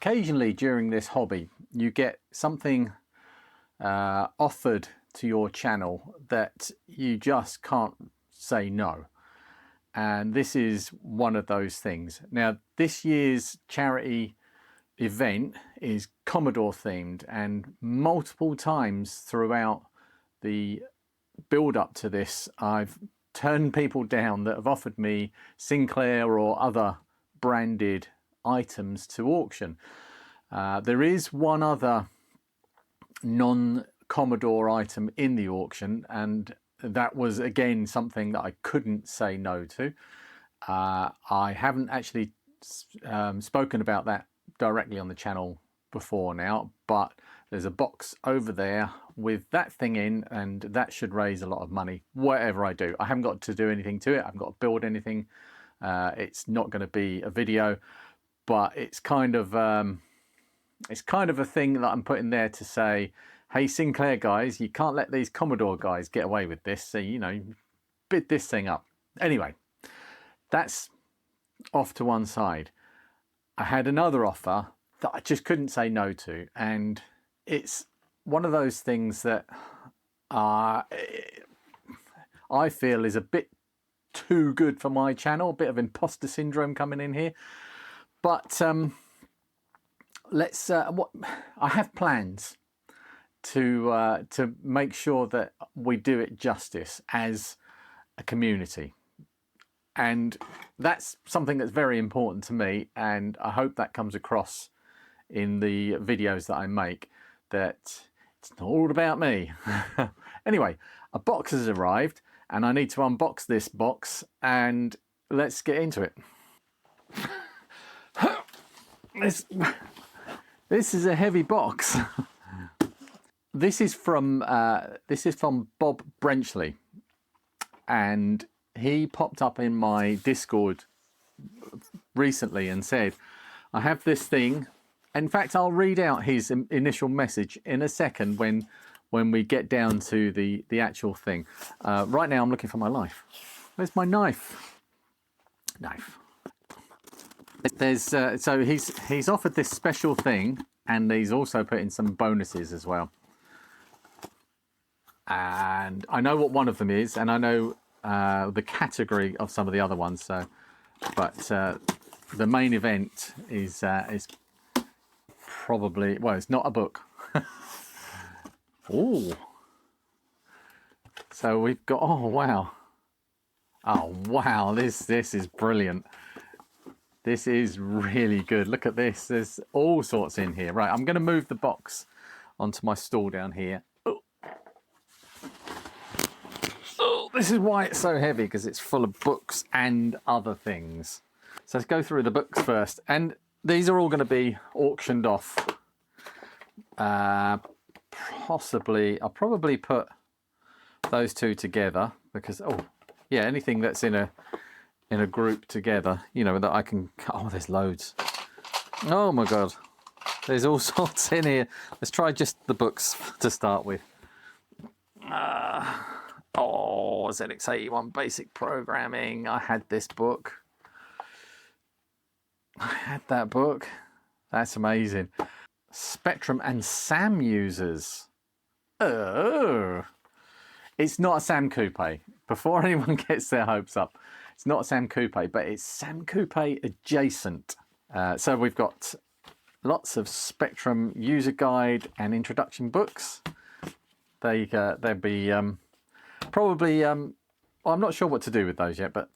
Occasionally during this hobby, you get something offered to your channel that you just can't say no. And this is one of those things. Now, this year's charity event is Commodore themed, and multiple times throughout the build up to this, I've turned people down that have offered me Sinclair or other branded items to auction. There is one other non-Commodore item in the auction, and that was again something that I couldn't say no to. I haven't actually spoken about that directly on the channel before now, but there's a box over there with that thing in, and that should raise a lot of money whatever I do. I haven't got to do anything to it. I haven't got to build anything. It's not going to be a video, but it's kind of a thing that I'm putting there to say, hey, Sinclair guys, you can't let these Commodore guys get away with this. So, you know, bid this thing up. Anyway, that's off to one side. I had another offer that I just couldn't say no to. And it's one of those things that I feel is a bit too good for my channel. A bit of imposter syndrome coming in here. But let's. I have plans to make sure that we do it justice as a community, and that's something that's very important to me, and I hope that comes across in the videos that I make, that it's not all about me. Anyway, a box has arrived and I need to unbox this box, and let's get into it. This is a heavy box. This is from Bob Brenchley, and he popped up in my Discord recently and said, I have this thing. In fact, I'll read out his initial message in a second when we get down to the actual thing. Right now I'm looking for my knife. Where's my knife? There's so he's offered this special thing, and he's also put in some bonuses as well. And I know what one of them is, and I know the category of some of the other ones. So, but the main event is probably, well, it's not a book. Oh, so we've got, oh wow, this is brilliant. This is really good. Look at this. There's all sorts in here. Right, I'm going to move the box onto my stool down here. Oh, this is why it's so heavy, because it's full of books and other things. So let's go through the books first. And these are all going to be auctioned off. Possibly, I'll probably put those two together, because, oh, yeah, anything that's in a group together, you know, that I can, oh, there's loads. Oh my God, there's all sorts in here. Let's try just the books to start with. Oh, ZX81 Basic Programming. I had this book. I had that book. That's amazing. Spectrum and SAM users. Oh, it's not a SAM Coupe. Before anyone gets their hopes up, it's not a SAM Coupe, but it's SAM Coupe adjacent. So we've got lots of Spectrum user guide and introduction books. They'll be probably, well, I'm not sure what to do with those yet, but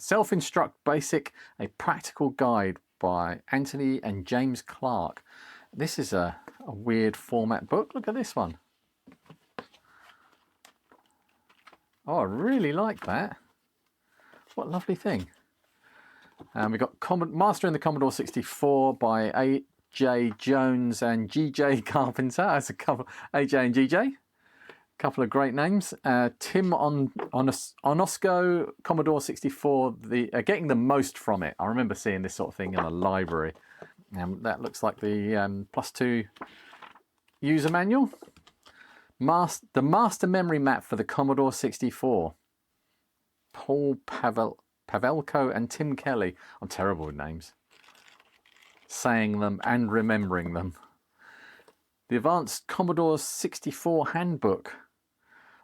Self-Instruct Basic, a practical guide by Anthony and James Clark. This is a weird format book. Look at this one. Oh, I really like that. What a lovely thing. We've got Mastering the Commodore 64 by A.J. Jones and G.J. Carpenter. That's a couple, A.J. and G.J. Couple of great names. Tim Onosco, Commodore 64, getting the most from it. I remember seeing this sort of thing in a library. That looks like the +2 user manual. The master memory map for the Commodore 64. Paul Pavelko and Tim Kelly. I'm terrible with names. saying them and remembering them. The Advanced Commodore 64 Handbook.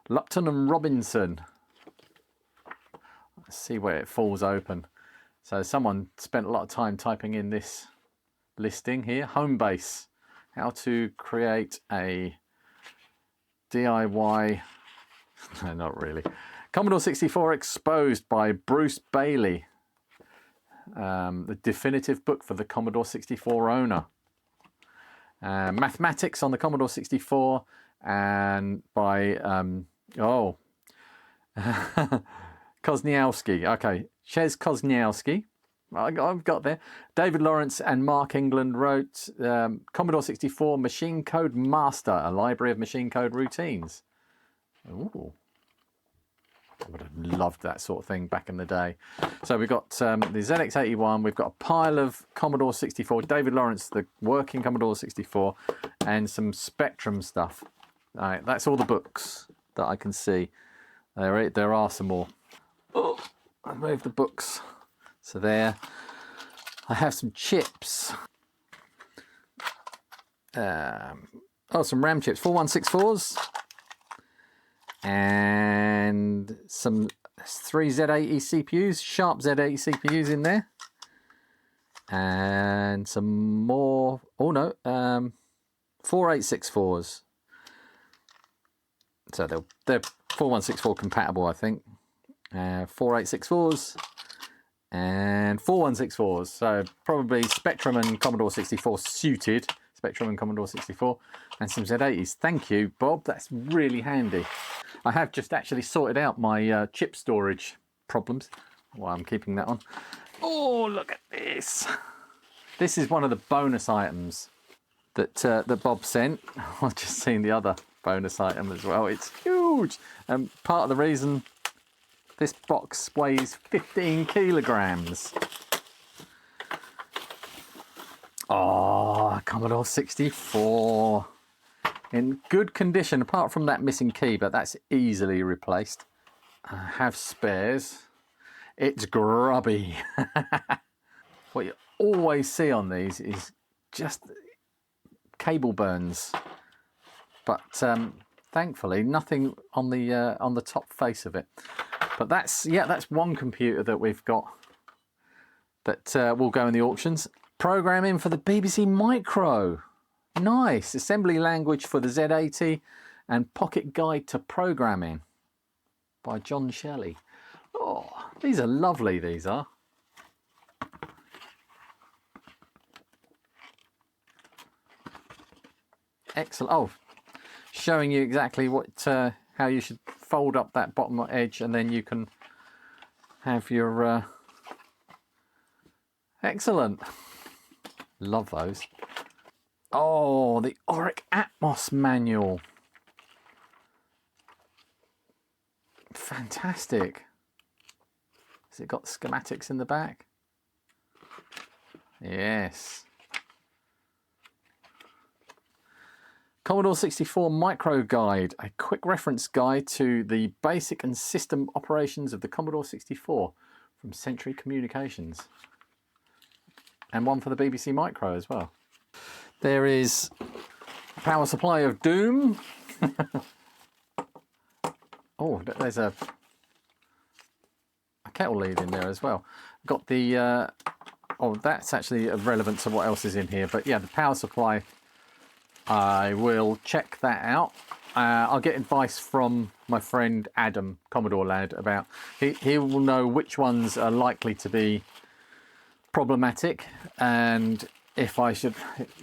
Lupton and Robinson. Let's see where it falls open. So someone spent a lot of time typing in this listing here. Home base. How to create a DIY. No, not really. Commodore 64 Exposed by Bruce Bailey. The definitive book for the Commodore 64 owner. Mathematics on the Commodore 64 and by Kosniowski. Okay, Ches Kosniowski. I've got there. David Lawrence and Mark England wrote Commodore 64 Machine Code Master, a library of machine code routines. Ooh. I would have loved that sort of thing back in the day. So we've got the ZX81, we've got a pile of Commodore 64, David Lawrence, the working Commodore 64, and some Spectrum stuff. All right, that's all the books that I can see. There are some more. Oh, I moved the books. So there. I have some chips. Some RAM chips, 4164s. And some 3 Z80 CPUs, Sharp Z80 CPUs in there. And some more, 4864s. So they're 4164 compatible, I think. 4864s and 4164s. So probably Spectrum and Commodore 64 suited. Spectrum and Commodore 64 and some Z80s. Thank you, Bob. That's really handy. I have just actually sorted out my chip storage problems while I'm keeping that on. Oh, look at this. This is one of the bonus items that Bob sent. I've just seen the other bonus item as well. It's huge. Part of the reason this box weighs 15 kilograms. Oh, Commodore 64. In good condition, apart from that missing key, but that's easily replaced. I have spares. It's grubby. What you always see on these is just cable burns, but thankfully nothing on the top face of it. But that's one computer that we've got that will go in the auctions. Programming for the BBC Micro. Nice. Assembly language for the Z80 and Pocket Guide to Programming by John Shelley. Oh, these are lovely, these are. Excellent. Oh, showing you exactly how you should fold up that bottom edge, and then you can have your excellent. Love those. Oh, the Auric Atmos manual. Fantastic. Has it got schematics in the back? Yes. Commodore 64 Micro Guide, a quick reference guide to the basic and system operations of the Commodore 64 from Century Communications. And one for the BBC Micro as well. There is a power supply of doom. Oh, there's a kettle lead in there as well. Got the, that's actually relevant to what else is in here. But yeah, the power supply, I will check that out. I'll get advice from my friend Adam, Commodore lad, about, he will know which ones are likely to be problematic, and if I should,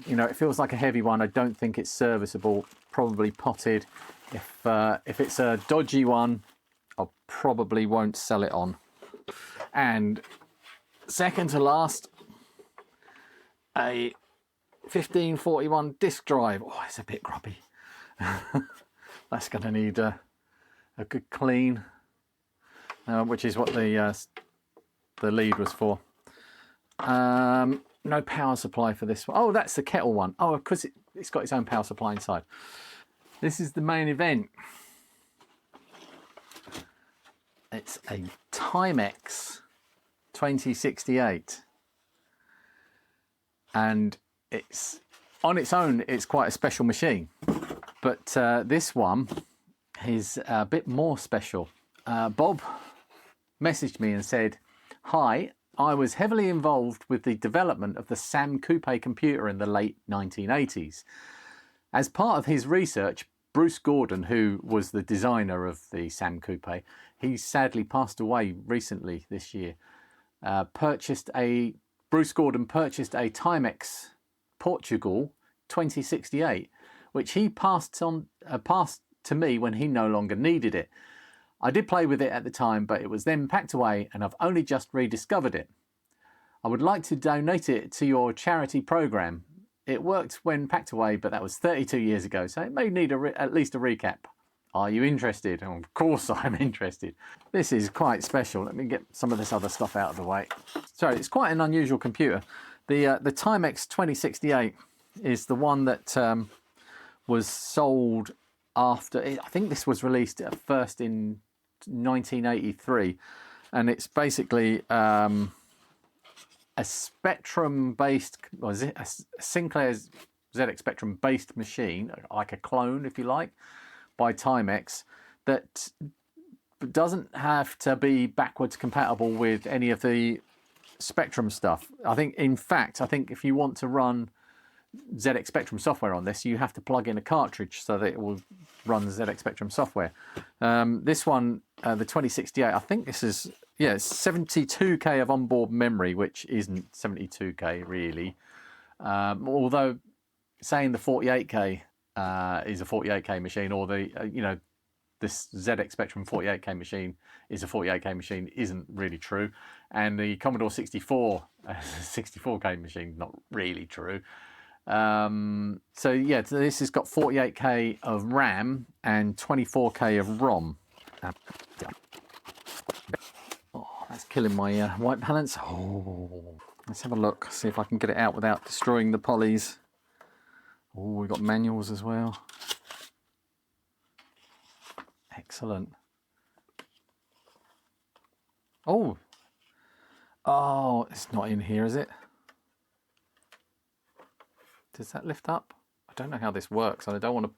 it feels like a heavy one. I don't think it's serviceable, probably potted. If it's a dodgy one, I probably won't sell it on. And second to last, a 1541 disk drive. Oh, it's a bit grubby. That's going to need a good clean, which is what the lead was for. No power supply for this one. Oh, that's the kettle one. Oh, because it's got its own power supply inside. This is the main event. It's a Timex 2068. and it's on its own, it's quite a special machine. But this one is a bit more special. Bob messaged me and said, "Hi, I was heavily involved with the development of the Sam Coupe computer in the late 1980s. As part of his research, Bruce Gordon, who was the designer of the Sam Coupe, he sadly passed away recently this year, Bruce Gordon purchased a Timex Portugal 2068, which he passed to me when he no longer needed it. I did play with it at the time, but it was then packed away and I've only just rediscovered it. I would like to donate it to your charity program. It worked when packed away, but that was 32 years ago, so it may need at least a recap. Are you interested?" Oh, of course I'm interested. This is quite special. Let me get some of this other stuff out of the way. So it's quite an unusual computer. The Timex 2068 is the one that was sold after, I think this was released at first in 1983, and it's basically a Spectrum-based, or is it a Sinclair ZX Spectrum-based machine, like a clone, if you like, by Timex, that doesn't have to be backwards compatible with any of the Spectrum stuff. In fact, if you want to run ZX Spectrum software on this, you have to plug in a cartridge so that it will run ZX Spectrum software. This one, the 2068, I think this is, yeah, it's 72K of onboard memory, which isn't 72K really. Although saying the 48K is a 48K machine, or the this ZX Spectrum 48K machine is a 48K machine isn't really true, and the Commodore 64 64K machine not really true. So yeah, this has got 48K of RAM and 24K of ROM. Oh, that's killing my white balance. Oh, let's have a look, see if I can get it out without destroying the polys. Oh, we've got manuals as well. Excellent. Oh, it's not in here, is it? Does that lift up? I don't know how this works, and I don't want to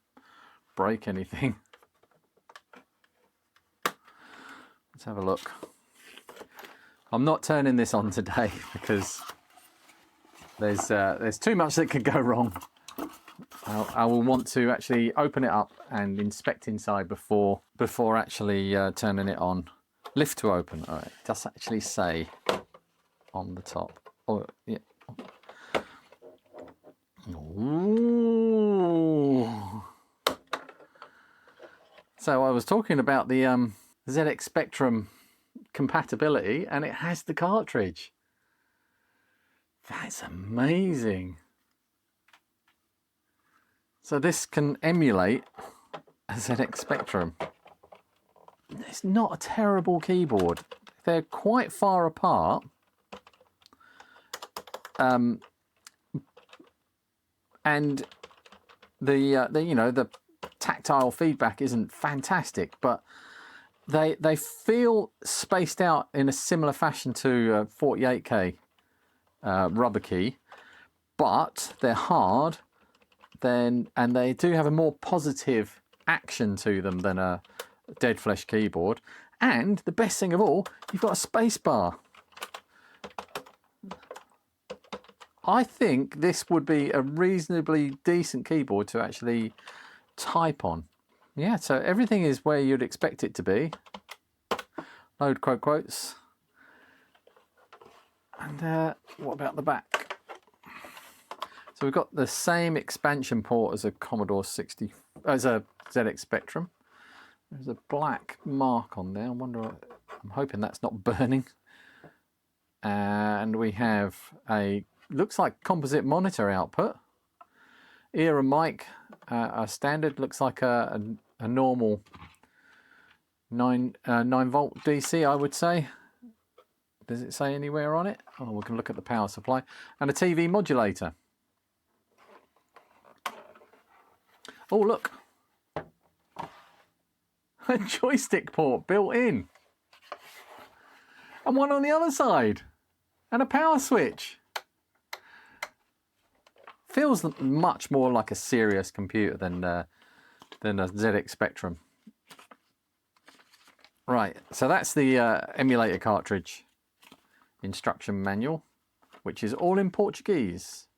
break anything. Let's have a look. I'm not turning this on today because there's too much that could go wrong. I will want to actually open it up and inspect inside before actually turning it on. Lift to open. All right, it does actually say on the top. Oh, yeah. Ooh. So I was talking about the ZX Spectrum compatibility, and it has the cartridge. That's amazing. So this can emulate a ZX Spectrum. It's not a terrible keyboard. They're quite far apart. And the tactile feedback isn't fantastic, but they feel spaced out in a similar fashion to 48K rubber key, but they're hard. And they do have a more positive action to them than a dead flesh keyboard. And the best thing of all, you've got a space bar. I think this would be a reasonably decent keyboard to actually type on. Yeah, so everything is where you'd expect it to be. Load quotes. And what about the back? So we've got the same expansion port as a Commodore 60, as a ZX Spectrum. There's a black mark on there. I'm hoping that's not burning. And we have looks like composite monitor output. Ear and mic are standard. Looks like a normal 9 volt DC, I would say. Does it say anywhere on it? Oh, we can look at the power supply. And a TV modulator. Oh, look. A joystick port built in. And one on the other side. And a power switch. feels much more like a serious computer than a ZX Spectrum. Right, so that's the emulator cartridge instruction manual, which is all in Portuguese.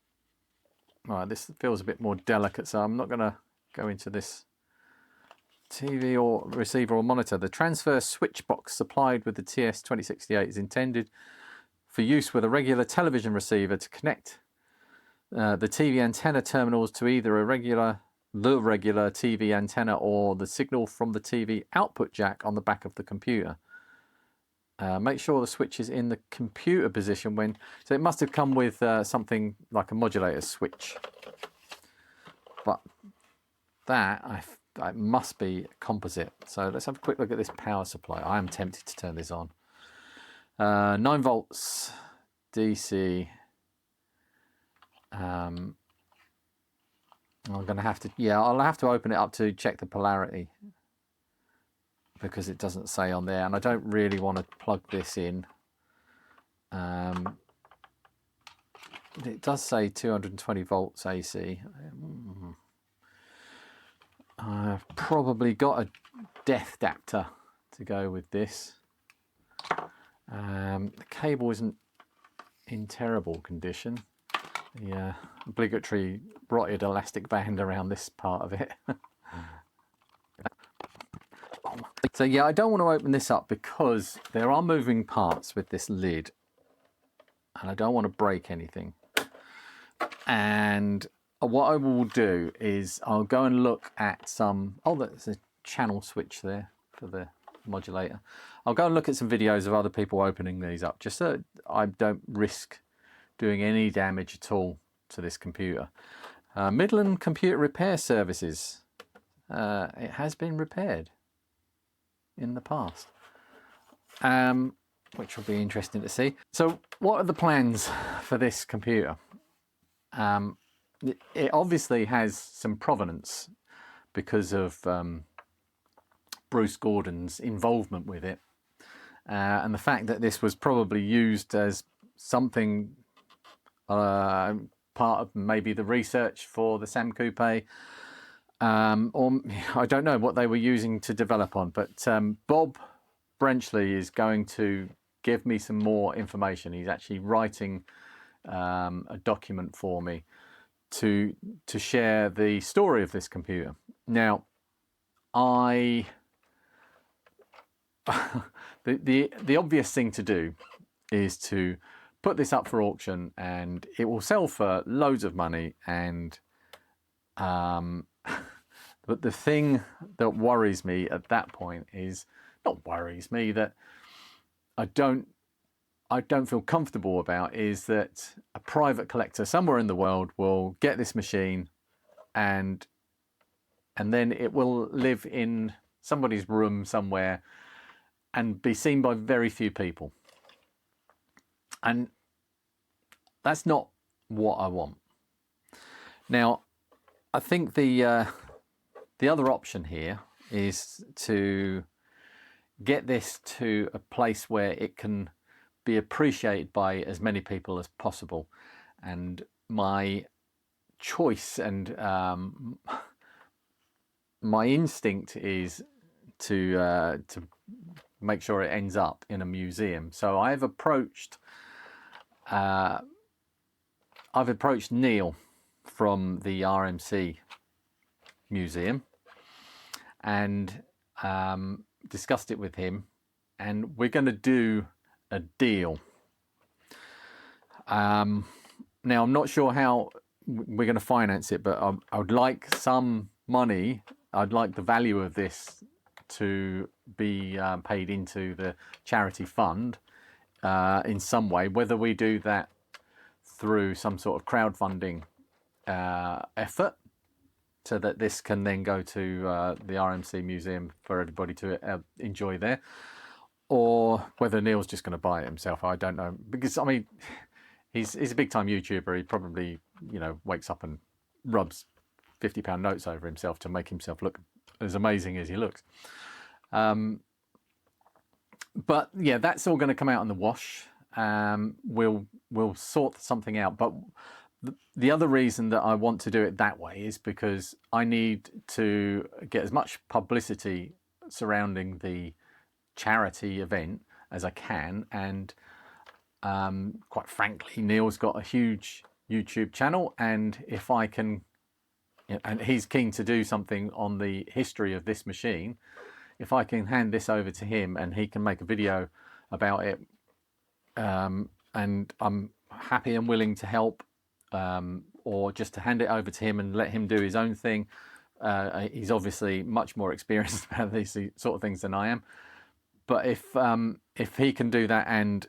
Right, this feels a bit more delicate, so I'm not going to go into this. TV or receiver or monitor. The transfer switch box supplied with the TS2068 is intended for use with a regular television receiver to connect the TV antenna terminals to either the regular TV antenna or the signal from the TV output jack on the back of the computer. Make sure the switch is in the computer position when... So it must have come with something like a modulator switch. But that, it must be composite. So let's have a quick look at this power supply. I am tempted to turn this on. 9 volts DC. I'm going to have to, I'll have to open it up to check the polarity, because it doesn't say on there, and I don't really want to plug this in. It does say 220 volts AC. I've probably got a depth adapter to go with this. The cable isn't in terrible condition. The obligatory rotted elastic band around this part of it. So yeah, I don't want to open this up because there are moving parts with this lid, and I don't want to break anything. And what I will do is I'll go and look at some... Oh, there's a channel switch there for the modulator. I'll go and look at some videos of other people opening these up, just so I don't risk doing any damage at all to this computer. Midland Computer Repair Services. It has been repaired in the past, which will be interesting to see. So what are the plans for this computer? It obviously has some provenance because of Bruce Gordon's involvement with it, and the fact that this was probably used as something part of maybe the research for the Sam Coupe, or I don't know what they were using to develop on. But Bob Brenchley is going to give me some more information. He's actually writing a document for me to share the story of this computer. Now, the obvious thing to do is to put this up for auction, and it will sell for loads of money. And but the thing that worries me at that point is, not worries me, that I don't feel comfortable about, is that a private collector somewhere in the world will get this machine, and then it will live in somebody's room somewhere and be seen by very few people. And that's not what I want. Now, I think the other option here is to get this to a place where it can be appreciated by as many people as possible. And my choice and my instinct is to make sure it ends up in a museum. So I've approached Neil from the RMC museum and discussed it with him, and we're going to do a deal. Now, I'm not sure how we're going to finance it, but I would like some money. I'd like the value of this to be paid into the charity fund in some way, whether we do that through some sort of crowdfunding effort, so that this can then go to the RMC museum for everybody to enjoy there, or whether Neil's just going to buy it himself. I don't know, because I mean, he's a big time YouTuber. He probably, you know, wakes up and rubs £50 notes over himself to make himself look as amazing as he looks. But yeah, that's all going to come out in the wash. We'll sort something out. But The other reason that I want to do it that way is because I need to get as much publicity surrounding the charity event as I can, and quite frankly, Neil's got a huge YouTube channel, and if I can, and he's keen to do something on the history of this machine, if I can hand this over to him and he can make a video about it, and I'm happy and willing to help, or just to hand it over to him and let him do his own thing. He's obviously much more experienced about these sort of things than I am. But if he can do that and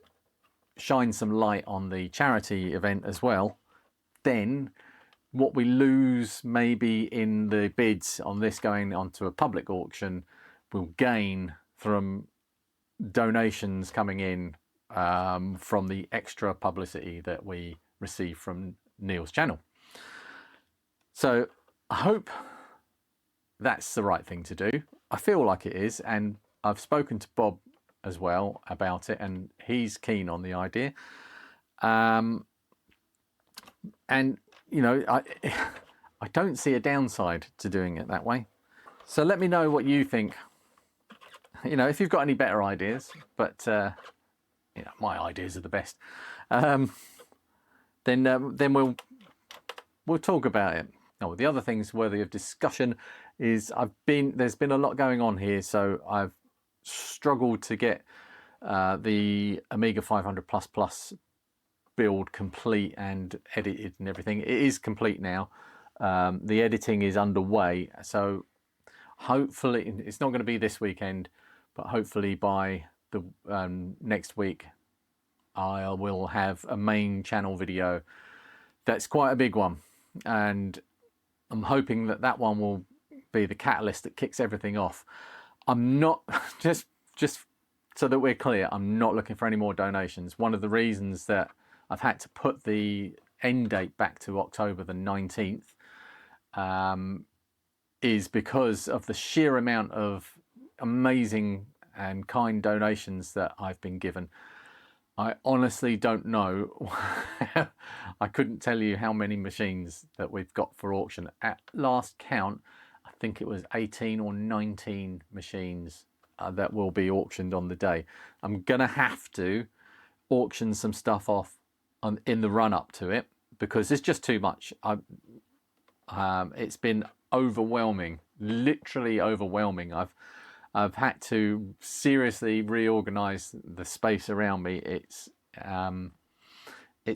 shine some light on the charity event as well, then what we lose maybe in the bids on this going onto a public auction will gain from donations coming in from the extra publicity that we receive from Neil's channel. So I hope that's the right thing to do. I feel like it is, and I've spoken to Bob as well about it, and he's keen on the idea. And you know, I don't see a downside to doing it that way. So let me know what you think. You know, if you've got any better ideas, but you know, my ideas are the best. Then we'll talk about it. Oh, the other things worthy of discussion is there's been a lot going on here, so I've struggled to get the Amiga 500++ build complete and edited and everything. It is complete now. The editing is underway, so hopefully it's not going to be this weekend, but hopefully by the next week I will have a main channel video that's quite a big one, and I'm hoping that that one will be the catalyst that kicks everything off. I'm not, just so that we're clear, I'm not looking for any more donations. One of the reasons that I've had to put the end date back to October the 19th is because of the sheer amount of amazing and kind donations that I've been given. I honestly don't know. I couldn't tell you how many machines that we've got for auction. At last count, I think it was 18 or 19 machines that will be auctioned on the day. I'm gonna have to auction some stuff off in the run up to it because it's just too much. It's been overwhelming, literally overwhelming. I've had to seriously reorganize the space around me. It's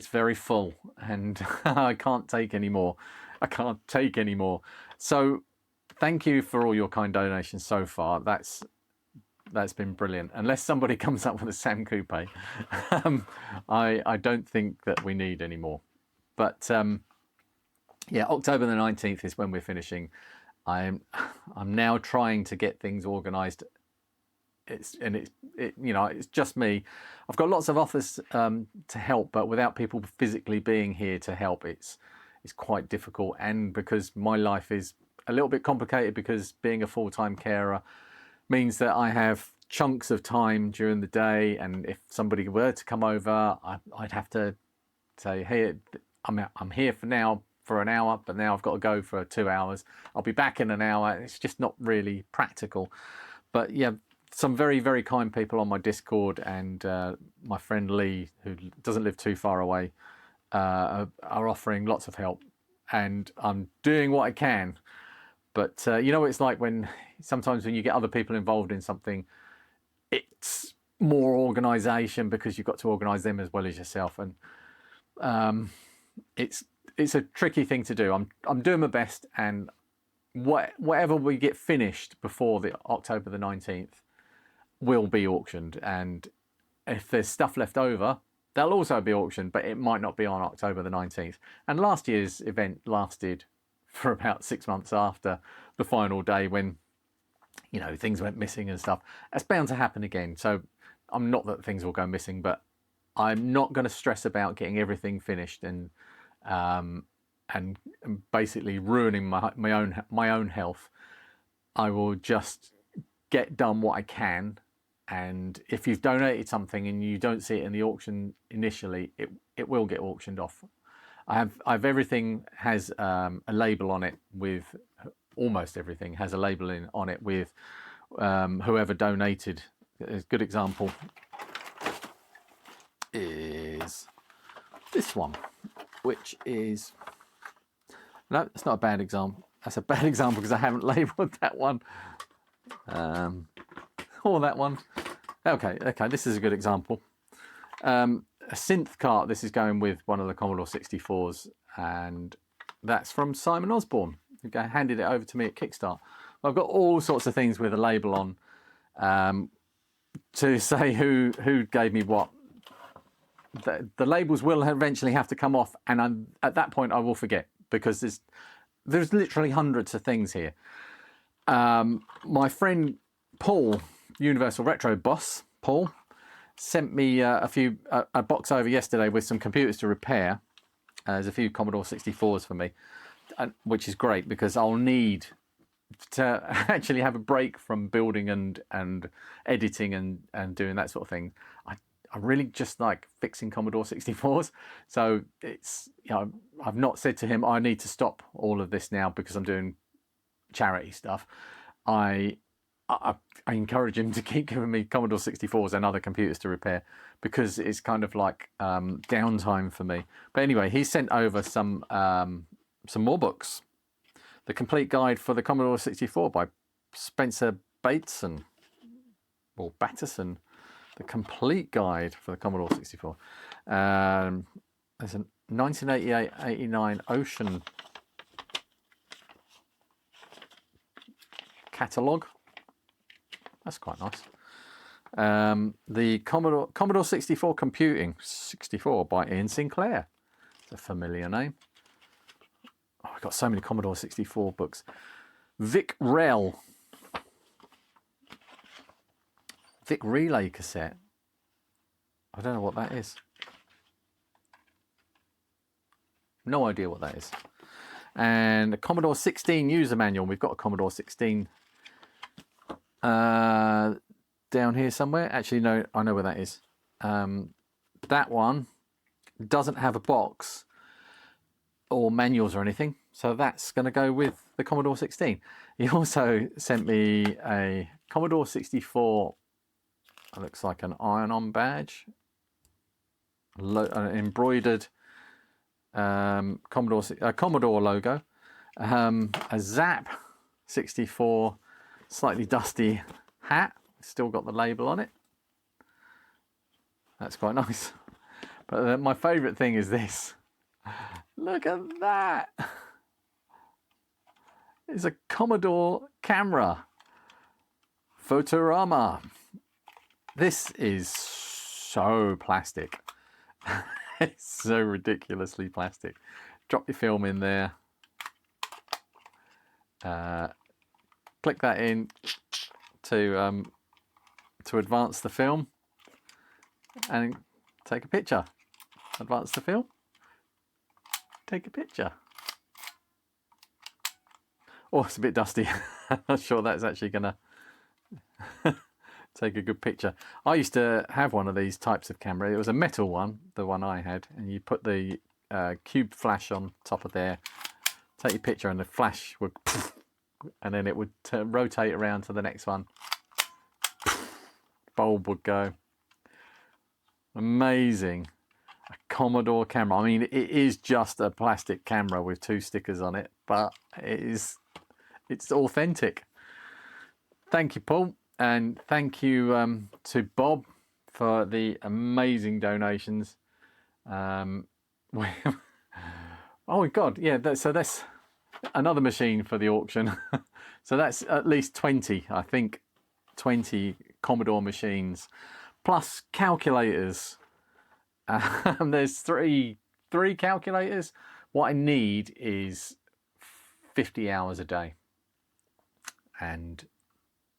very full, and I can't take any more. I can't take any more. So thank you for all your kind donations so far. That's been brilliant. Unless somebody comes up with a Sam Coupe, I don't think that we need any more. But yeah, October the 19th is when we're finishing. I'm now trying to get things organised. You know, it's just me. I've got lots of offers to help, but without people physically being here to help, it's quite difficult. And because my life is a little bit complicated, because being a full-time carer means that I have chunks of time during the day, and if somebody were to come over, I'd have to say, hey, I'm here for now for an hour, but now I've got to go for 2 hours. I'll be back in an hour. It's just not really practical. But yeah, some very, very kind people on my Discord, and my friend Lee, who doesn't live too far away, are offering lots of help, and I'm doing what I can. But you know what it's like sometimes when you get other people involved in something, it's more organisation because you've got to organise them as well as yourself, and it's a tricky thing to do. I'm doing my best, and whatever we get finished before the October the 19th will be auctioned, and if there's stuff left over, they'll also be auctioned, but it might not be on October the 19th. And last year's event lasted for about 6 months after the final day, when, you know, things went missing and stuff. That's bound to happen again. So I'm not that things will go missing, but I'm not going to stress about getting everything finished and basically ruining my own health. I will just get done what I can, and if you've donated something and you don't see it in the auction initially, it will get auctioned off. I've everything has a label on it with, almost everything has a label on it with whoever donated. A good example is this one, which is, no, it's not a bad example. That's a bad example because I haven't labelled that one or that one. Okay, this is a good example. A synth cart. This is going with one of the Commodore 64s, and that's from Simon Osborne, who handed it over to me at Kickstart. I've got all sorts of things with a label on to say who gave me what. The labels will eventually have to come off, and at that point I will forget, because there's literally hundreds of things here. My friend Paul, Universal Retro boss Paul, sent me a box over yesterday with some computers to repair. There's a few Commodore 64s for me, which is great because I'll need to actually have a break from building and editing and doing that sort of thing. I really just like fixing Commodore 64s. So it's, I've not said to him, I need to stop all of this now because I'm doing charity stuff. I encourage him to keep giving me Commodore 64s and other computers to repair, because it's kind of like downtime for me. But anyway, he sent over some more books. The Complete Guide for the Commodore 64 by Spencer Bateson, or Batterson. The Complete Guide for the Commodore 64. There's a 1988-89 Ocean catalogue. That's quite nice. The Commodore 64 Computing 64 by Ian Sinclair. It's a familiar name. Oh, I've got so many Commodore 64 books. Vic Rel. Vic Relay cassette. I don't know what that is. No idea what that is. And a Commodore 16 user manual. We've got a Commodore 16 down here somewhere. Actually, no, I know where that is. That one doesn't have a box or manuals or anything, so that's going to go with the Commodore 16. He also sent me a Commodore 64. It looks like an iron-on badge, an embroidered Commodore logo, a Zap 64 slightly dusty hat. Still got the label on it. That's quite nice. But my favourite thing is this. Look at that. It's a Commodore camera. Photorama. This is so plastic. It's so ridiculously plastic. Drop your film in there. Click that in to advance the film and take a picture. Advance the film. Take a picture. Oh, it's a bit dusty. I'm not sure that's actually going to take a good picture. I used to have one of these types of camera. It was a metal one, the one I had, and you put the cube flash on top of there, take your picture, and the flash would, and then it would rotate around to the next one. Bulb would go. Amazing. A Commodore camera. I mean, it is just a plastic camera with two stickers on it, but it's authentic. Thank you, Paul. And thank you to Bob for the amazing donations. Oh God, yeah. So that's another machine for the auction. So that's at least 20, I think, 20 Commodore machines, plus calculators. There's three calculators. What I need is 50 hours a day and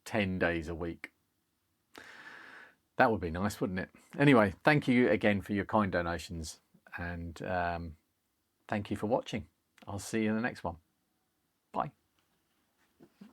10 days a week. That would be nice, wouldn't it? Anyway, thank you again for your kind donations, and thank you for watching. I'll see you in the next one.